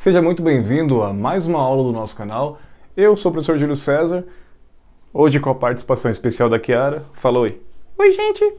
Seja muito bem-vindo a mais uma aula do nosso canal. Eu sou o professor Júlio César, hoje com a participação especial da Kiara. Fala oi. Oi, gente!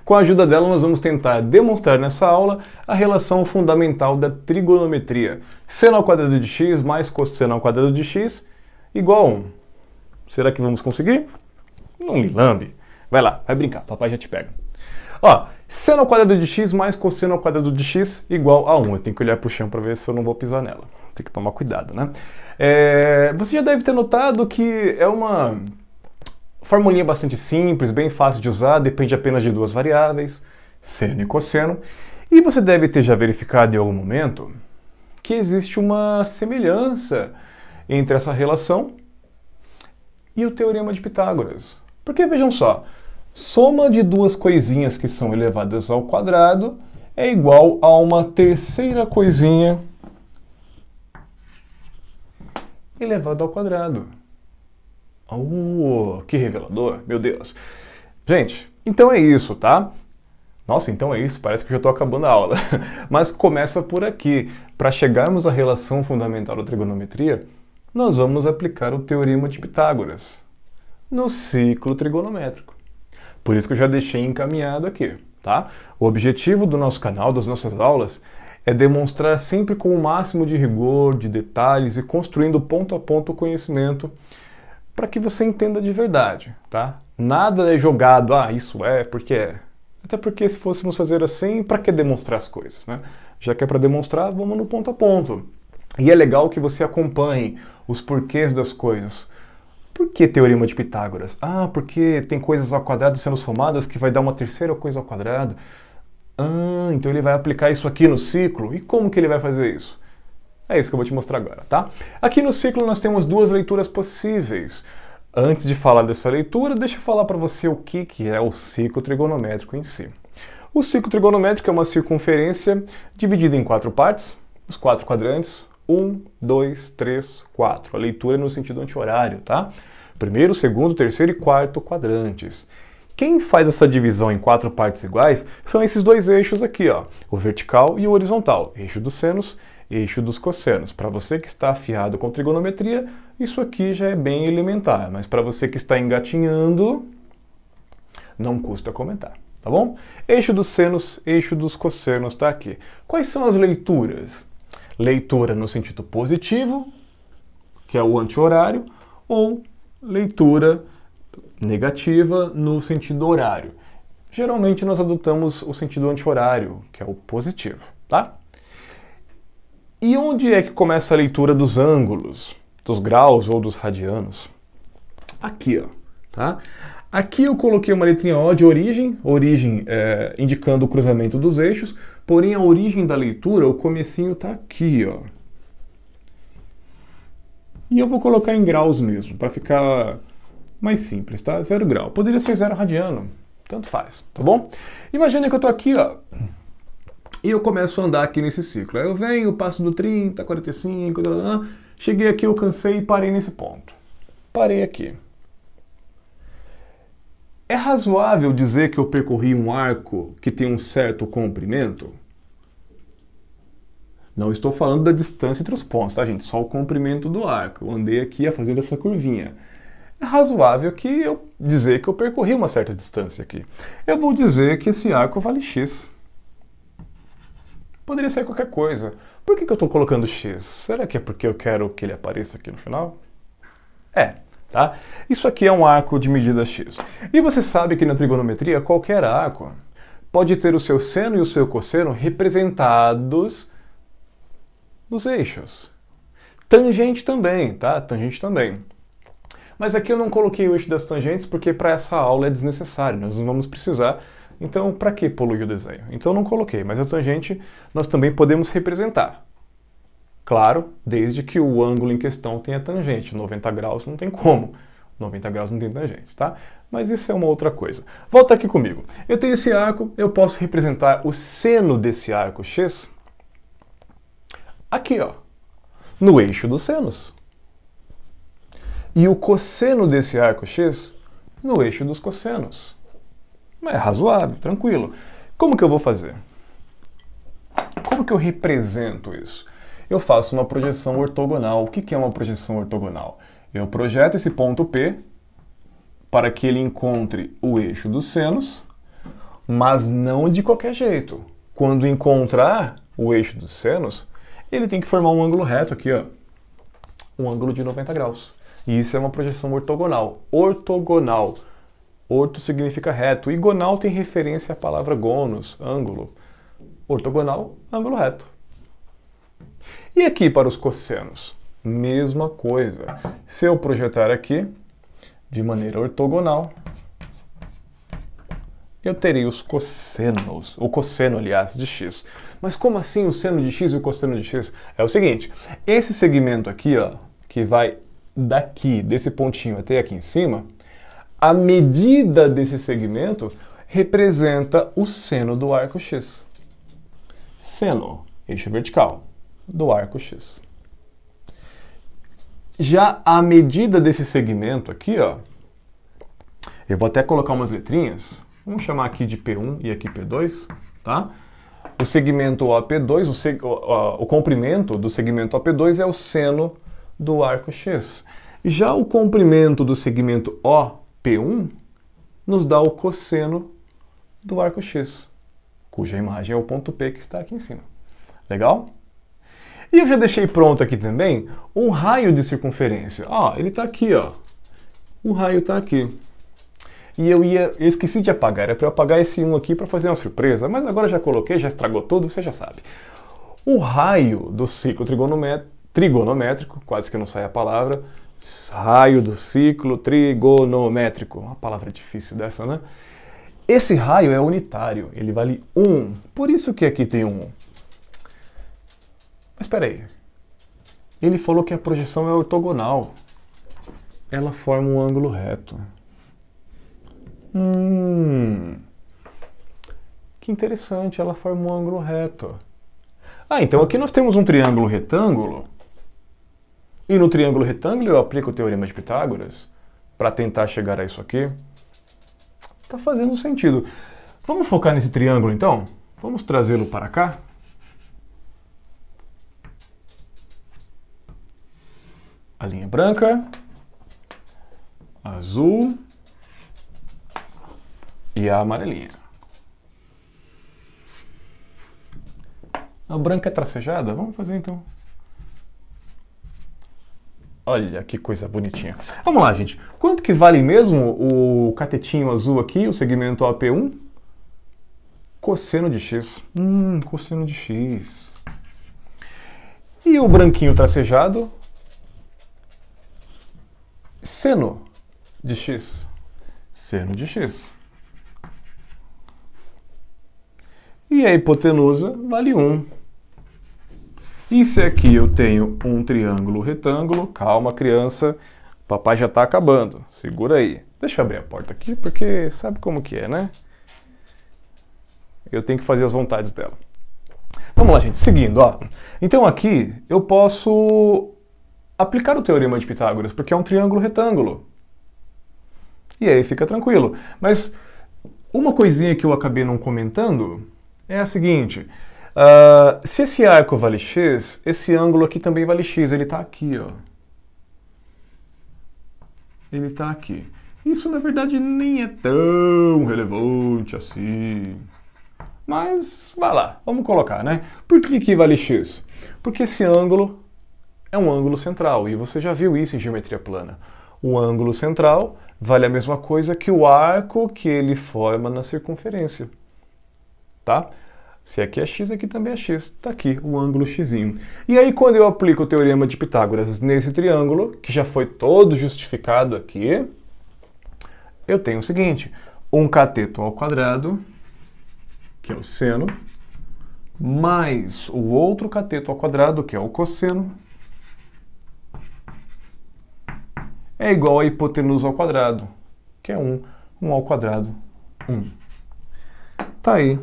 Com a ajuda dela, nós vamos tentar demonstrar nessa aula a relação fundamental da trigonometria. Seno ao quadrado de x mais cosseno ao quadrado de x igual a 1. Será que vamos conseguir? Não me lambe. Vai lá, vai brincar, papai já te pega. Ó, seno ao quadrado de x mais cosseno ao quadrado de x igual a 1. Eu tenho que olhar para o chão para ver se eu não vou pisar nela. Tem que tomar cuidado, né? Você já deve ter notado que é uma formulinha bastante simples, bem fácil de usar, depende apenas de duas variáveis, seno e cosseno. E você deve ter já verificado em algum momento que existe uma semelhança entre essa relação e o teorema de Pitágoras. Porque vejam só, soma de duas coisinhas que são elevadas ao quadrado é igual a uma terceira coisinha elevada ao quadrado. Oh, que revelador, meu Deus. Gente, então é isso, tá? Nossa, então é isso, parece que eu já estou acabando a aula. Mas começa por aqui. Para chegarmos à relação fundamental da trigonometria, nós vamos aplicar o teorema de Pitágoras no ciclo trigonométrico. Por isso que eu já deixei encaminhado aqui, tá? O objetivo do nosso canal, das nossas aulas, é demonstrar sempre com o máximo de rigor, de detalhes e construindo ponto a ponto o conhecimento para que você entenda de verdade, tá? Nada é jogado, isso é, porque é. Até porque se fôssemos fazer assim, para que demonstrar as coisas, né? Já que é para demonstrar, vamos no ponto a ponto. E é legal que você acompanhe os porquês das coisas. Por que teorema de Pitágoras? Porque tem coisas ao quadrado sendo somadas que vai dar uma terceira coisa ao quadrado. Então ele vai aplicar isso aqui no ciclo. E como que ele vai fazer isso? É isso que eu vou te mostrar agora, tá? Aqui no ciclo nós temos duas leituras possíveis. Antes de falar dessa leitura, deixa eu falar para você o que é o ciclo trigonométrico em si. O ciclo trigonométrico é uma circunferência dividida em quatro partes, os quatro quadrantes, 1, 2, 3, 4. A leitura é no sentido anti-horário, tá? Primeiro, segundo, terceiro e quarto quadrantes. Quem faz essa divisão em quatro partes iguais são esses dois eixos aqui, ó, o vertical e o horizontal, eixo dos senos, eixo dos cossenos. Para você que está afiado com trigonometria, isso aqui já é bem elementar, mas para você que está engatinhando, não custa comentar, tá bom? Eixo dos senos, eixo dos cossenos está aqui. Quais são as leituras? Leitura no sentido positivo, que é o anti-horário, ou leitura negativa no sentido horário. Geralmente nós adotamos o sentido anti-horário, que é o positivo, tá? E onde é que começa a leitura dos ângulos, dos graus ou dos radianos? Aqui, ó, tá? Aqui eu coloquei uma letrinha O de origem, indicando o cruzamento dos eixos, porém a origem da leitura, o comecinho tá aqui, ó. E eu vou colocar em graus mesmo, para ficar mais simples, tá? 0 grau. Poderia ser 0 radiano, tanto faz, tá bom? Imagina que eu tô aqui, ó, e eu começo a andar aqui nesse ciclo. Aí eu venho, passo do 30, 45, cheguei aqui, eu cansei e parei nesse ponto. Parei aqui. É razoável dizer que eu percorri um arco que tem um certo comprimento? Não estou falando da distância entre os pontos, tá, gente? Só o comprimento do arco. Eu andei aqui a fazer essa curvinha. É razoável que eu dizer que eu percorri uma certa distância aqui. Eu vou dizer que esse arco vale x. Poderia ser qualquer coisa. Por que eu estou colocando x? Será que é porque eu quero que ele apareça aqui no final? Tá? Isso aqui é um arco de medida x. E você sabe que na trigonometria qualquer arco pode ter o seu seno e o seu cosseno representados nos eixos. Tangente também, tá? Tangente também. Mas aqui eu não coloquei o eixo das tangentes porque para essa aula é desnecessário, nós não vamos precisar. Então, para que poluir o desenho? Então eu não coloquei, mas a tangente nós também podemos representar. Claro, desde que o ângulo em questão tenha tangente. 90 graus não tem como. 90 graus não tem tangente, tá? Mas isso é uma outra coisa. Volta aqui comigo. Eu tenho esse arco, eu posso representar o seno desse arco x aqui, ó, no eixo dos senos. E o cosseno desse arco x no eixo dos cossenos. É razoável, tranquilo. Como que eu vou fazer? Como que eu represento isso? eu faço uma projeção ortogonal. O que é uma projeção ortogonal? Eu projeto esse ponto P para que ele encontre o eixo dos senos, mas não de qualquer jeito. Quando encontrar o eixo dos senos, ele tem que formar um ângulo reto aqui, ó. Um ângulo de 90 graus. E isso é uma projeção ortogonal. Ortogonal. Orto significa reto. E gonal tem referência à palavra gonos, ângulo. Ortogonal, ângulo reto. E aqui para os cossenos? Mesma coisa. Se eu projetar aqui, de maneira ortogonal, eu terei os cossenos, o cosseno, aliás, de x. Mas como assim o seno de x e o cosseno de x? É o seguinte, esse segmento aqui, ó, que vai daqui, desse pontinho até aqui em cima, a medida desse segmento representa o seno do arco x. Seno, eixo vertical, do arco x. Já a medida desse segmento aqui, ó, eu vou até colocar umas letrinhas. Vamos chamar aqui de P1 e aqui P2, tá? O segmento OP2, o comprimento do segmento OP2 é o seno do arco X. Já o comprimento do segmento OP1 nos dá o cosseno do arco X, cuja imagem é o ponto P que está aqui em cima. Legal? E eu já deixei pronto aqui também um raio de circunferência. Ó, ele está aqui, ó. O raio está aqui. E eu esqueci de apagar, era para eu apagar esse 1 aqui para fazer uma surpresa, mas agora já coloquei, já estragou tudo, você já sabe. O raio do ciclo trigonométrico, quase que não sai a palavra, raio do ciclo trigonométrico, uma palavra difícil dessa, né? Esse raio é unitário, ele vale 1, por isso que aqui tem 1. Mas espera aí, ele falou que a projeção é ortogonal, ela forma um ângulo reto. Que interessante, ela forma um ângulo reto. Ah, então aqui nós temos um triângulo retângulo. E no triângulo retângulo eu aplico o teorema de Pitágoras para tentar chegar a isso aqui. Tá fazendo sentido. Vamos focar nesse triângulo então? Vamos trazê-lo para cá? A linha branca, azul e a amarelinha. A branca é tracejada? Vamos fazer então. Olha que coisa bonitinha. Vamos lá, gente. Quanto que vale mesmo o catetinho azul aqui, o segmento OP1? Cosseno de x. Cosseno de x. E o branquinho tracejado? Seno de x. Seno de x. E a hipotenusa vale 1. E se aqui eu tenho um triângulo retângulo, calma criança, papai já está acabando, segura aí. Deixa eu abrir a porta aqui, porque sabe como que é, né? Eu tenho que fazer as vontades dela. Vamos lá, gente, seguindo, ó. Então aqui eu posso aplicar o teorema de Pitágoras, porque é um triângulo retângulo. E aí fica tranquilo. Mas uma coisinha que eu acabei não comentando é a seguinte, se esse arco vale x, esse ângulo aqui também vale x, ele está aqui, ó. Ele está aqui. Isso, na verdade, nem é tão relevante assim. Mas, vai lá, vamos colocar, né? Por que que vale x? Porque esse ângulo é um ângulo central, e você já viu isso em geometria plana. O ângulo central vale a mesma coisa que o arco que ele forma na circunferência. Tá? Se aqui é x, aqui também é x. Está aqui o ângulo x. E aí, quando eu aplico o teorema de Pitágoras nesse triângulo, que já foi todo justificado aqui, eu tenho o seguinte, um cateto ao quadrado, que é o seno, mais o outro cateto ao quadrado, que é o cosseno, é igual a hipotenusa ao quadrado, que é 1. 1 ao quadrado, 1. Tá aí.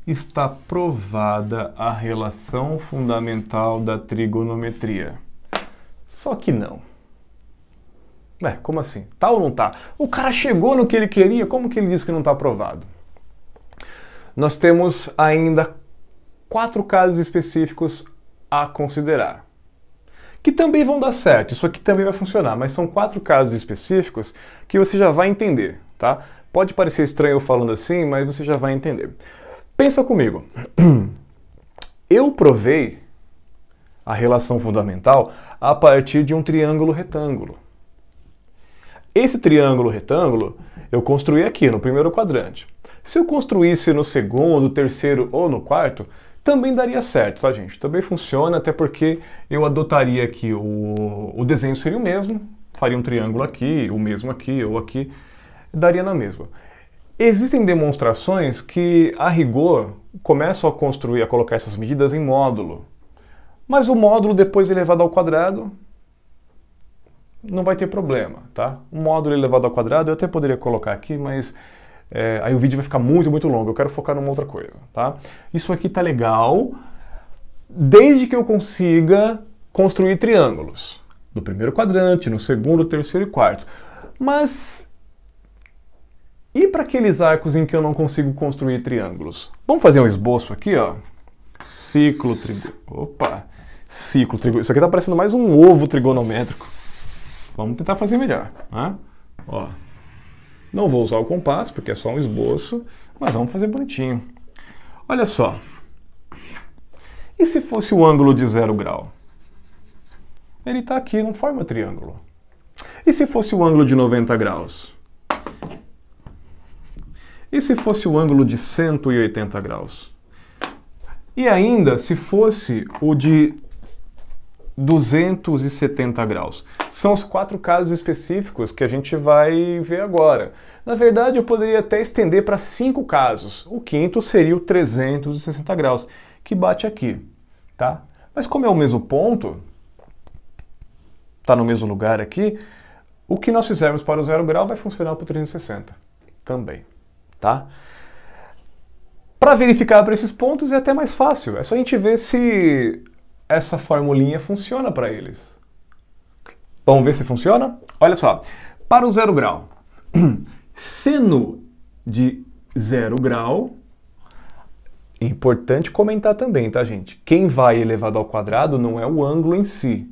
Está provada a relação fundamental da trigonometria. Só que não. Como assim? Tá ou não tá? O cara chegou no que ele queria, como que ele diz que não está provado? Nós temos ainda 4 casos específicos a considerar. Que também vão dar certo, isso aqui também vai funcionar, mas são 4 casos específicos que você já vai entender, tá? Pode parecer estranho eu falando assim, mas você já vai entender. Pensa comigo. Eu provei a relação fundamental a partir de um triângulo retângulo. Esse triângulo retângulo eu construí aqui no primeiro quadrante. Se eu construísse no segundo, terceiro ou no quarto, também daria certo, tá, gente? Também funciona, até porque eu adotaria aqui o desenho seria o mesmo, faria um triângulo aqui, o mesmo aqui ou aqui, daria na mesma. Existem demonstrações que, a rigor, começam a colocar essas medidas em módulo. Mas o módulo, depois elevado ao quadrado, não vai ter problema, tá? O módulo elevado ao quadrado eu até poderia colocar aqui, mas aí o vídeo vai ficar muito, muito longo. Eu quero focar numa outra coisa, tá? Isso aqui tá legal, desde que eu consiga construir triângulos. No primeiro quadrante, no segundo, terceiro e quarto. Mas e para aqueles arcos em que eu não consigo construir triângulos? Vamos fazer um esboço aqui, ó. Ciclo trigonométrico. Isso aqui tá parecendo mais um ovo trigonométrico. Vamos tentar fazer melhor, né? Ó. Não vou usar o compasso, porque é só um esboço, mas vamos fazer bonitinho. Olha só. E se fosse o ângulo de 0 grau? Ele está aqui, não forma triângulo. E se fosse o ângulo de 90 graus? E se fosse o ângulo de 180 graus? E ainda, se fosse o de 270 graus. São os 4 casos específicos que a gente vai ver agora. Na verdade, eu poderia até estender para 5 casos. O quinto seria o 360 graus, que bate aqui, tá? Mas como é o mesmo ponto, está no mesmo lugar aqui, o que nós fizermos para o 0 grau vai funcionar para o 360 também, tá? Para verificar para esses pontos é até mais fácil. É só a gente ver se essa formulinha funciona para eles. Vamos ver se funciona? Olha só, para o 0 grau, seno de 0 grau, é importante comentar também, tá, gente? Quem vai elevado ao quadrado não é o ângulo em si,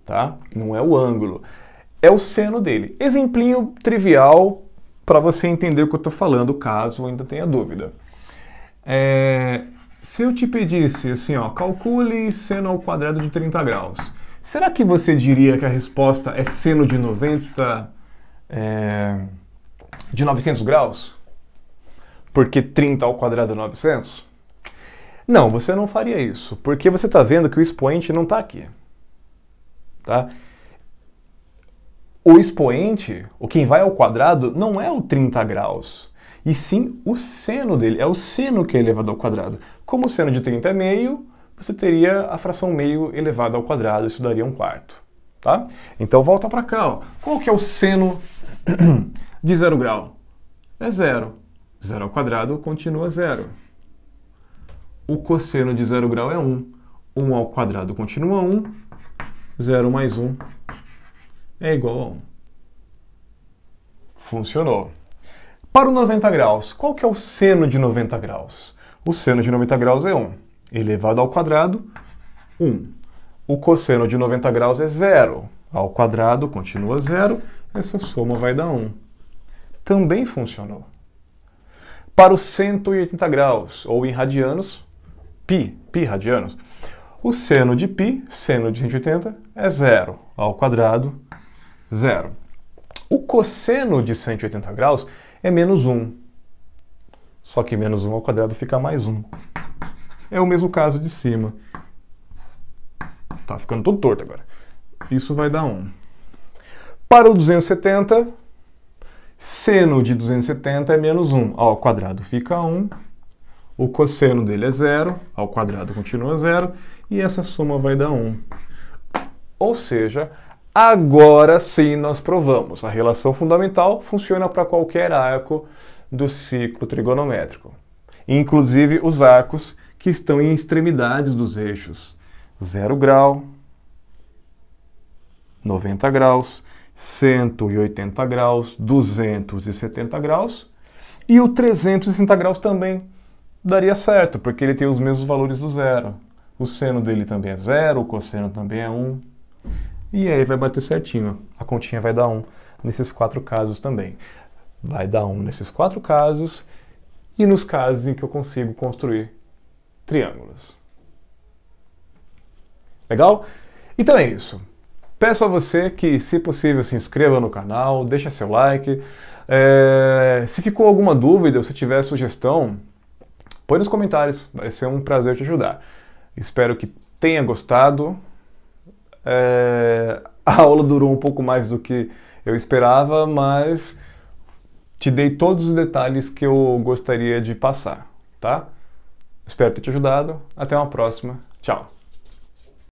tá? Não é o ângulo, é o seno dele. Exemplinho trivial para você entender o que eu estou falando, caso ainda tenha dúvida. Se eu te pedisse assim, ó, calcule seno ao quadrado de 30 graus, será que você diria que a resposta é seno de 900 graus? Porque 30 ao quadrado é 900? Não, você não faria isso, porque você está vendo que o expoente não está aqui, tá? O expoente, o quem vai ao quadrado, não é o 30 graus, e sim o seno dele, é o seno que é elevado ao quadrado. Como o seno de 30 é meio, você teria a fração meio elevada ao quadrado, isso daria 1/4, tá? Então volta para cá, ó. Qual que é o seno de 0 grau? É 0. 0 ao quadrado continua 0. O cosseno de 0 grau é 1. 1 ao quadrado continua 1. 0 mais 1 é igual a 1. Funcionou. Para o 90 graus, qual que é o seno de 90 graus? O seno de 90 graus é 1. Elevado ao quadrado, 1. O cosseno de 90 graus é 0. Ao quadrado continua 0. Essa soma vai dar 1. Também funcionou. Para os 180 graus, ou em radianos, pi radianos, o seno de π, seno de 180, é 0. Ao quadrado, 0. O cosseno de 180 graus é menos 1. Só que menos 1 ao quadrado fica mais 1. É o mesmo caso de cima. Tá ficando todo torto agora. Isso vai dar 1. Para o 270, seno de 270 é menos 1. Ao quadrado fica 1. O cosseno dele é 0. Ao quadrado continua 0. E essa soma vai dar 1. Ou seja, agora sim nós provamos. A relação fundamental funciona para qualquer arco do ciclo trigonométrico. Inclusive os arcos que estão em extremidades dos eixos. 0 grau, 90 graus, 180 graus, 270 graus. E o 360 graus também daria certo, porque ele tem os mesmos valores do 0. o seno dele também é 0, o cosseno também é 1. E aí vai bater certinho. A continha vai dar 1 nesses 4 casos também. Vai dar 1 nesses 4 casos e nos casos em que eu consigo construir triângulos. Legal? Então é isso. Peço a você que, se possível, se inscreva no canal, deixa seu like. Se ficou alguma dúvida ou se tiver sugestão, põe nos comentários. Vai ser um prazer te ajudar. Espero que tenha gostado. A aula durou um pouco mais do que eu esperava, mas te dei todos os detalhes que eu gostaria de passar, tá? Espero ter te ajudado. Até uma próxima. Tchau!